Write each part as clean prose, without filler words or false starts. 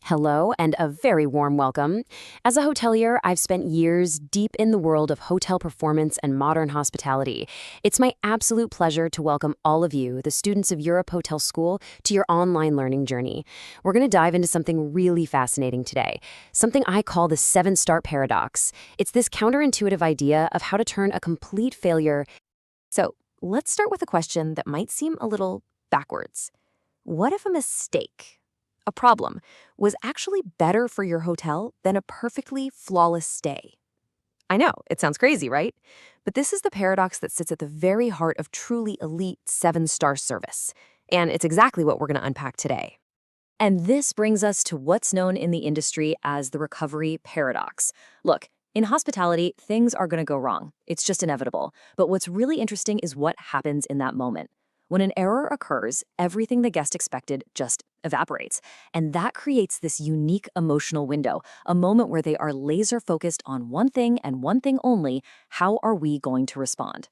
Hello, and a very warm welcome. As a hotelier, I've spent years deep in the world of hotel performance and modern hospitality. It's my absolute pleasure to welcome all of you, the students of Europe Hotel School, to your online learning journey. We're going to dive into something really fascinating today, something I call the seven-star paradox. It's this counterintuitive idea of how to turn a complete failure. So, let's start with a question that might seem a little backwards. What if a mistake, a problem, was actually better for your hotel than a perfectly flawless stay? I know, it sounds crazy, right? But this is the paradox that sits at the very heart of truly elite seven-star service. And it's exactly what we're going to unpack today. And this brings us to what's known in the industry as the recovery paradox. Look, in hospitality, things are going to go wrong. It's just inevitable. But what's really interesting is what happens in that moment. When an error occurs, everything the guest expected just evaporates. And that creates this unique emotional window, a moment where they are laser focused on one thing and one thing only: how are we going to respond?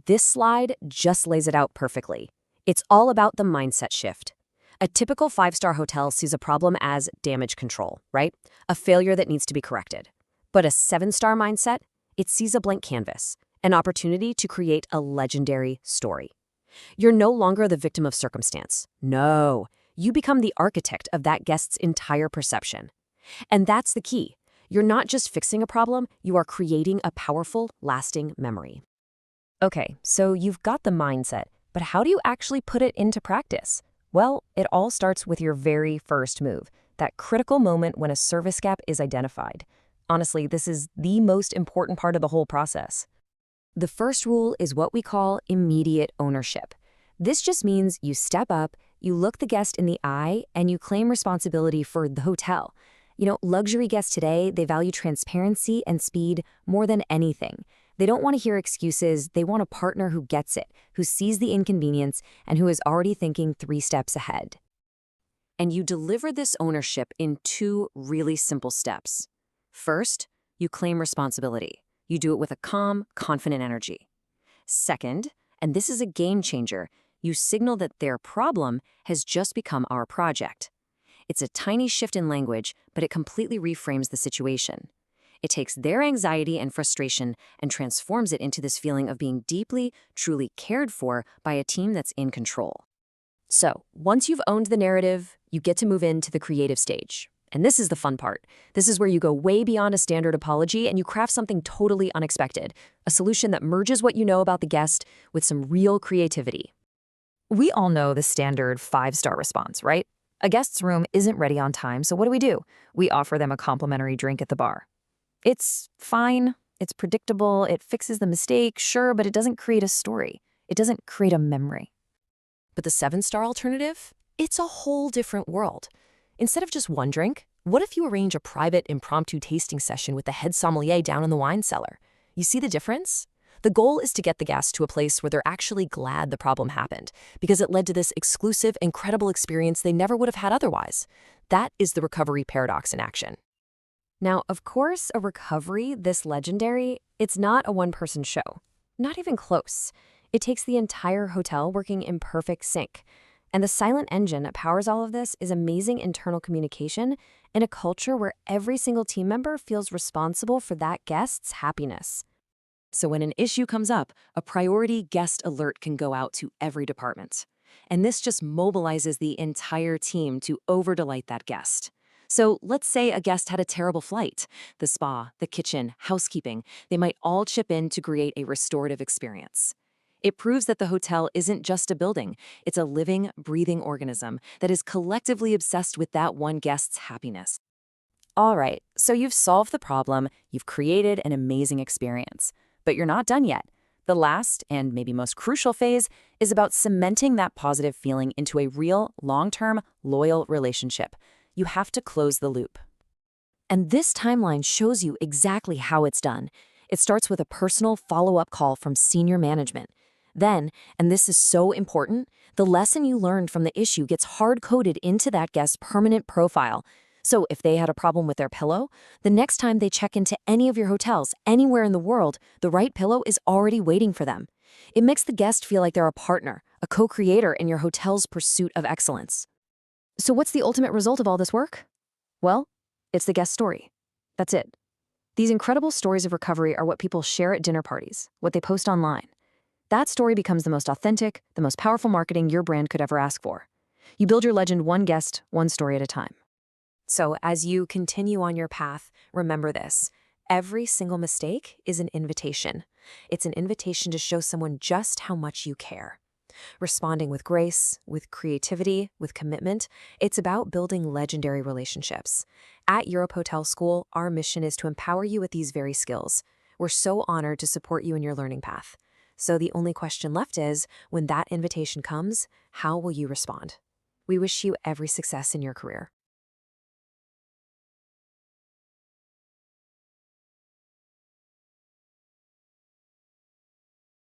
This slide just lays it out perfectly. It's all about the mindset shift. A typical five-star hotel sees a problem as damage control, right? A failure that needs to be corrected. But a seven-star mindset, it sees a blank canvas, an opportunity to create a legendary story. You're no longer the victim of circumstance. No, you become the architect of that guest's entire perception. And that's the key. You're not just fixing a problem, you are creating a powerful, lasting memory. Okay, so you've got the mindset, but how do you actually put it into practice? Well, it all starts with your very first move, that critical moment when a service gap is identified. Honestly, this is the most important part of the whole process. The first rule is what we call immediate ownership. This just means you step up, you look the guest in the eye, and you claim responsibility for the hotel. Luxury guests today, they value transparency and speed more than anything. They don't want to hear excuses. They want a partner who gets it, who sees the inconvenience, and who is already thinking 3 steps ahead. And you deliver this ownership in 2 really simple steps. First, you claim responsibility. You do it with a calm, confident energy. Second, and this is a game changer, you signal that their problem has just become our project. It's a tiny shift in language, but it completely reframes the situation. It takes their anxiety and frustration and transforms it into this feeling of being deeply, truly cared for by a team that's in control. So, once you've owned the narrative, you get to move into the creative stage. And this is the fun part. This is where you go way beyond a standard apology and you craft something totally unexpected, a solution that merges what you know about the guest with some real creativity. We all know the standard 5-star response, right? A guest's room isn't ready on time, so what do? We offer them a complimentary drink at the bar. It's fine, it's predictable, it fixes the mistake, sure, but it doesn't create a story. It doesn't create a memory. But the 7-star alternative? It's a whole different world. Instead of just one drink, what if you arrange a private, impromptu tasting session with the head sommelier down in the wine cellar? You see the difference? The goal is to get the guests to a place where they're actually glad the problem happened, because it led to this exclusive, incredible experience they never would have had otherwise. That is the recovery paradox in action. Now, of course, a recovery this legendary, it's not a one-person show. Not even close. It takes the entire hotel working in perfect sync. And the silent engine that powers all of this is amazing internal communication in a culture where every single team member feels responsible for that guest's happiness. So when an issue comes up, a priority guest alert can go out to every department. And this just mobilizes the entire team to over-delight that guest. So let's say a guest had a terrible flight. The spa, the kitchen, housekeeping, they might all chip in to create a restorative experience. It proves that the hotel isn't just a building. It's a living, breathing organism that is collectively obsessed with that one guest's happiness. All right, so you've solved the problem, you've created an amazing experience. But you're not done yet. The last, and maybe most crucial phase, is about cementing that positive feeling into a real, long-term, loyal relationship. You have to close the loop. And this timeline shows you exactly how it's done. It starts with a personal follow-up call from senior management. Then, and this is so important, the lesson you learned from the issue gets hard-coded into that guest's permanent profile. So if they had a problem with their pillow, the next time they check into any of your hotels, anywhere in the world, the right pillow is already waiting for them. It makes the guest feel like they're a partner, a co-creator in your hotel's pursuit of excellence. So what's the ultimate result of all this work? Well, it's the guest story. That's it. These incredible stories of recovery are what people share at dinner parties, what they post online. That story becomes the most authentic, the most powerful marketing your brand could ever ask for. You build your legend one guest, one story at a time. So, as you continue on your path, remember this. Every single mistake is an invitation. It's an invitation to show someone just how much you care. Responding with grace, with creativity, with commitment, it's about building legendary relationships. At Europe Hotel School, our mission is to empower you with these very skills. We're so honored to support you in your learning path. So the only question left is, when that invitation comes, how will you respond? We wish you every success in your career.